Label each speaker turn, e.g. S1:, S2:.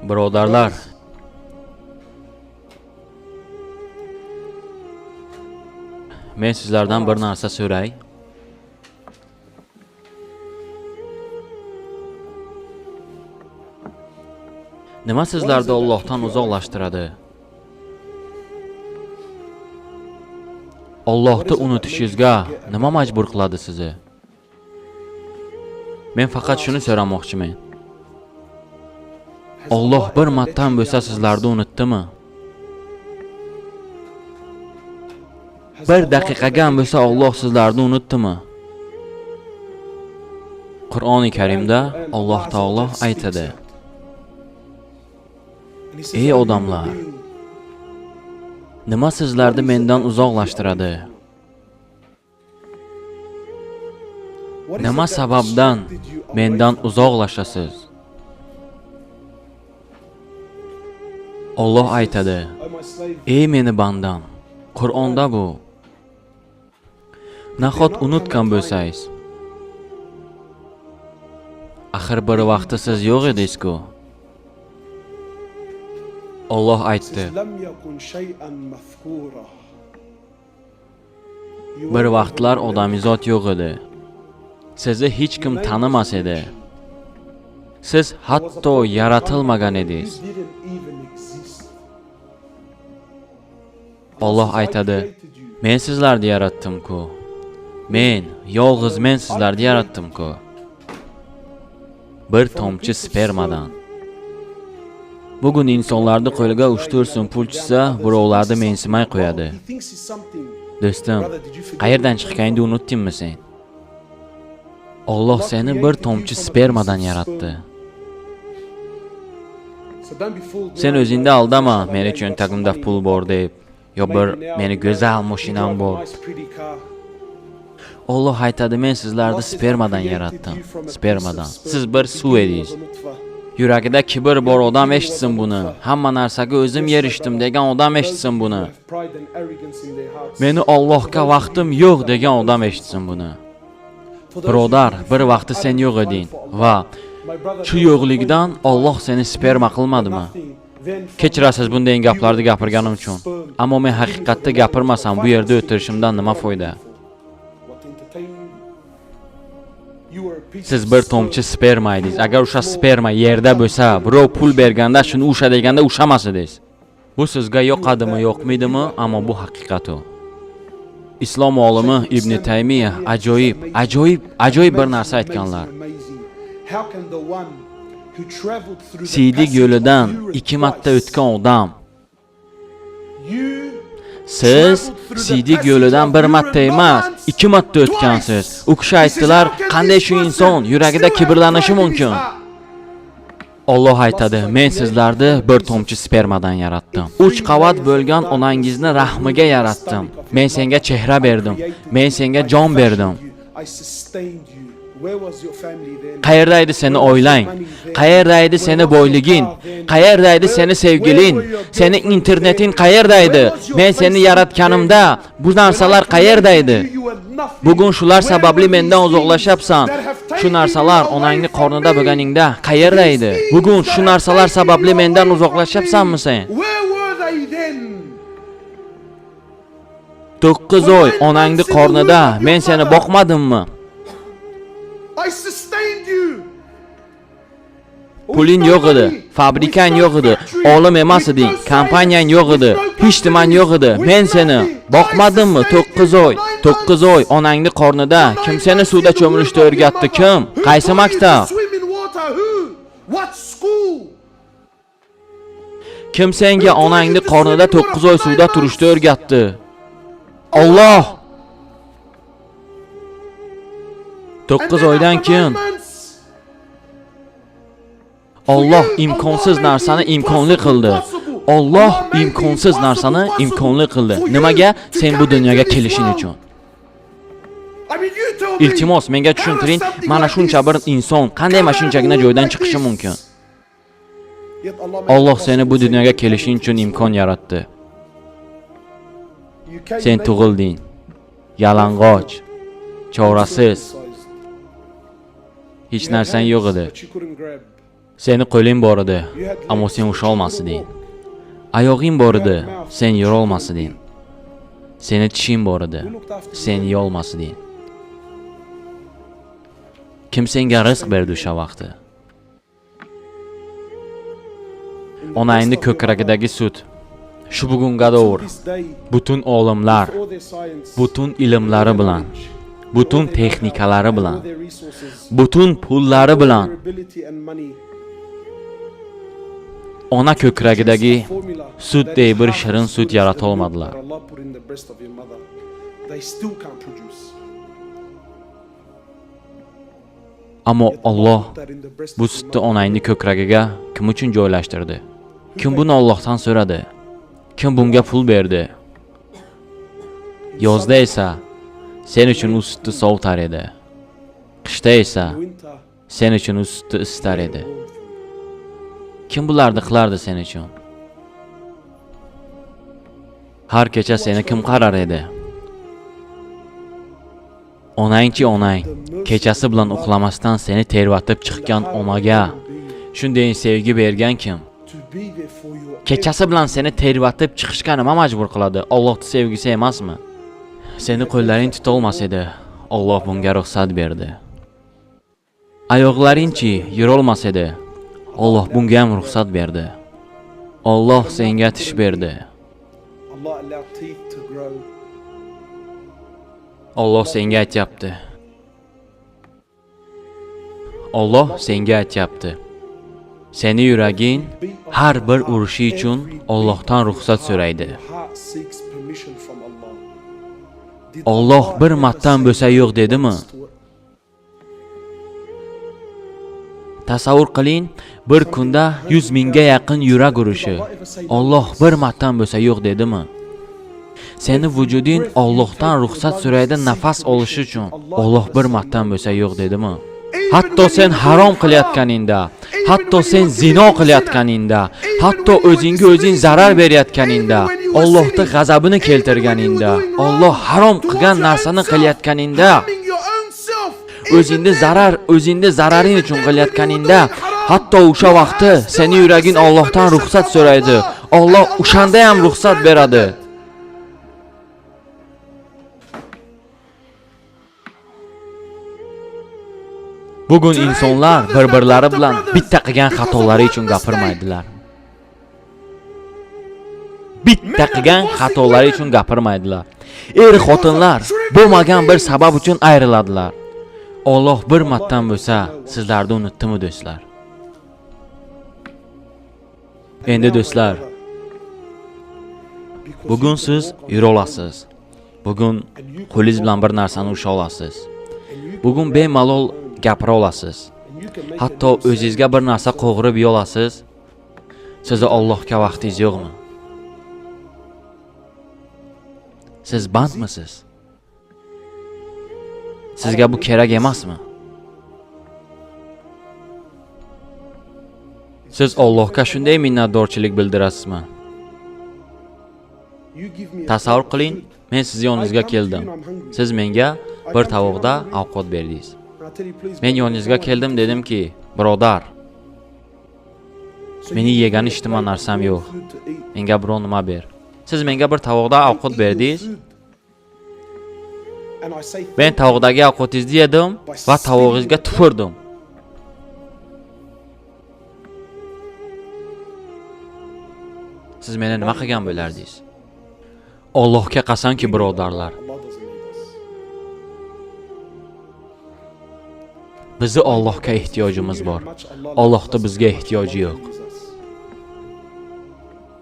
S1: Birodarlar, men sizlardan bir narsa so'ray. Nima sizlarni Allohdan uzoqlashtiradi? Allohni unutishingizga nima majbur qiladi sizni? Men faqat shuni so'ramoqchiman. Alloh bir martadan bo'lsa sizlarni unutdimi? Bir daqiqaga ham bo'lsa Alloh sizlarni unutdimi? Qur'oni Karimda Alloh taolo aytadi: Ey odamlar, nima sizlarni mendan uzoqlashtiradi? Nima sababdan mendan uzoqlashasiz? Alloh aytadi: Ey meni bandam, Qur'onda bu. Nahot unutgan bo'lsangiz? Axir bir vaqtda siz yo'q edingiz-ku. Alloh aytdi: Bir vaqtlar odamizot yo'q edi. Sizni hech kim tanimas edi. Siz hatto yaratilmagan edingiz. Alloh aytadi: Men sizlarni yaratdim-ku. Yolg'iz men sizlarni yaratdim-ku. Bir tomchi spermadan. Bugun insonlarni qo'liga 3-4 so'm pul tushsa, birovlarni mensimay qo'yadi. Do'stim, qayerdan chiqqaningni unutdingmi sen? Alloh seni bir tomchi spermadan yaratdi. Sen o'zingni aldama, meni cho'ntagimda pul bor deb, yo bir meni go'zal mashinam bor. Alloh aytadi: Men sizlarni spermadan yaratdim. Spermadan. Siz bir suv edingiz. Yuragida kibr bor odam eshitsin buni. Hamma narsaga o'zim erishdim degan odam eshitsin buni. Meni Allohga vaqtim yo'q degan odam eshitsin buni. Birodar, bir vaqti sen yo'q eding va shu yo'qlikdan Alloh seni sperma qilmadimi? Kechirasiz bunday gaplarni gapirganim uchun. Ammo men haqiqatda gapirmasam bu yerda o'tirishimdan nima foyda? Siz bir tomchi sperma edingiz. Agar o'sha sperma yerda bo'lsa, birov pul berganda shuni usha deganda ushamas edingiz. Bu sizga yoqadimi, yoqmaydimi, ammo bu haqiqat o. Islom olimi Ibn Taymiya ajoyib bir narsa aytganlar. Siydik yo'lidan 2 marta o'tgan odam. Siz siydik yo'lidan 1 marta emas, 2 marta o'tgansiz. U kishi aytdilar, qanday shu inson yuragida kibrlanishi mumkin? Alloh aytadi: Men sizlarni bir tomchi spermadan yaratdim. 3 qavat bo'lgan onangizni rahmiga yaratdim. Men senga chehra berdim. Men senga jon berdim. Qayerda edi seni oilang? Qayerda edi seni boyliging? Qayerda edi seni sevgiling? Seni interneting qayerda edi? Men seni yaratganimda bu narsalar qayerda edi? Bugun shular sababli mendan uzoqlashyapsan. Shu narsalar onangni qornida bo'lganingda qayerda edi? Bugun shu narsalar sababli mendan uzoqlashyapsanmi sen? 9 oy onangni qornida men seni boqmadimmi? Puling yo'q edi, fabrikang yo'q edi, olim emas eding, kompaniyang yo'q edi, hech niman yo'q edi. Men seni boqmadimmi 9 oy? 9 oy onangni qornida kim seni suvda cho'milishni o'rgatdi? Kim? Qaysi maktab? Kim senga onangni qornida 9 oy suvda turishni o'rgatdi? Alloh. 9 oydan keyin Alloh imkonsiz narsani imkonli qildi. Alloh imkonsiz narsani imkonli qildi. Nimaga? Sen bu dunyoga kelishing uchun. Iltimos menga tushuntiring, mana shuncha bir inson qanday mashunchagina joydan chiqishi mumkin? Alloh seni bu dunyoga kelishing uchun imkon yaratdi. Sen tug'ilding. Yalang'och, chorasiz. Hech narsang yo'q edi. Seni qo'ling bor edi, ammo sen usha olmasding. Oyog'ing bor edi, sen yura olmasding. Seni tishing bor edi, sen yeya olmasding. Kim senga rizq berdi o'sha vaqtda? Onangning ko'kragidagi sut. Shu bugunga davr butun olimlar, butun ilmlari bilan, butun texnikalari bilan, butun pullari bilan ona ko'kragidagi sutdek bir shirin sut yarata olmadilar. Ammo Alloh bu sutni onangning ko'kragiga kim uchun joylashtirdi? Kim buni Allohdan so'radi? Kim bunga pul berdi? Yozda esa sen uchun u sutni sovutar edi. Qishda esa sen uchun u sutni isitar edi. Kim bularni qilardi sen uchun? Har kecha seni kim qarar edi? Onangchi onang, kechasi bilan uxlamasdan seni tervatib chiqqan onaga shunday sevgi bergan kim? Kechasi bilan seni tervatib chiqishga nima majbur qiladi? Allohning sevgisi emasmi? Seni qo'llaring tuta olmas edi, Alloh bunga ruxsat berdi. Oyoqlaringchi yura olmas edi, Alloh bunga ham ruxsat berdi. Alloh senga tish berdi. Alloh senga aytayapti. Alloh senga aytayapti. Seni yuraging har bir urishi uchun Allohdan ruxsat so'raydi. Alloh bir martadan bo'lsa yo'q dedimi? Tasavvur qiling, bir kunda 100 mingga yaqin yurak urishi. Alloh bir martadan bo'lsa yo'q dedimi? Seni vujuding Allohdan ruxsat so'raydi nafas olish uchun. Alloh bir martadan bo'lsa yo'q dedimi? Hatto sen harom qilayotganingda, hatto sen zino qilayotganingda, hatto o'zingga o'zing zarar berayotganingda, Allohning g'azabini keltirganingda, Alloh harom qilgan narsani qilayotganingda, o'zingni zararing uchun qilayotganingda, hatto o'sha vaqtda seni yuraging Allohdan ruxsat so'raydi. Alloh o'shanda ham ruxsat beradi. Bugun insonlar bir-birlari bilan bitta qilgan xatolari uchun gapirmaydilar. Bitta qilgan xatolari uchun gapirmaydilar. Er-xotinlar bo'lmagan bir sabab uchun ayriladilar. Alloh bir martadan bo'lsa sizlarni unutdimi do'stlar? Endi do'stlar, bugun siz yura olasiz. Bugun qo'lingiz bilan bir narsani usha olasiz. Bugun bemalol gapira olasiz. Hatto o'zingizga bir narsa qo'g'irib yeya olasiz. Sizga Allohga vaqtingiz yo'qmi? Siz bandmisiz? Sizga bu kerak emasmi? Siz Allohga shunday minnatdorchilik bildirasizmi? Tasavvur qiling, men siz yoningizga keldim. Siz menga bir tovoqda ovqat berdingiz. Men yoningizga keldim, dedimki, birodar, meni yegan ishtima narsam yo'q. Menga biror nima ber. Siz menga bir tovoqda ovqat berdingiz. Men tovoqdagi ovqatingizni yedim va tovog'ingizga tupurdim. Siz meni nima qilgan bo'lardingiz? Allohga qasamki, birodarlar, bizi Allohga ehtiyojimiz bor. Allohda bizga ehtiyoji yo'q.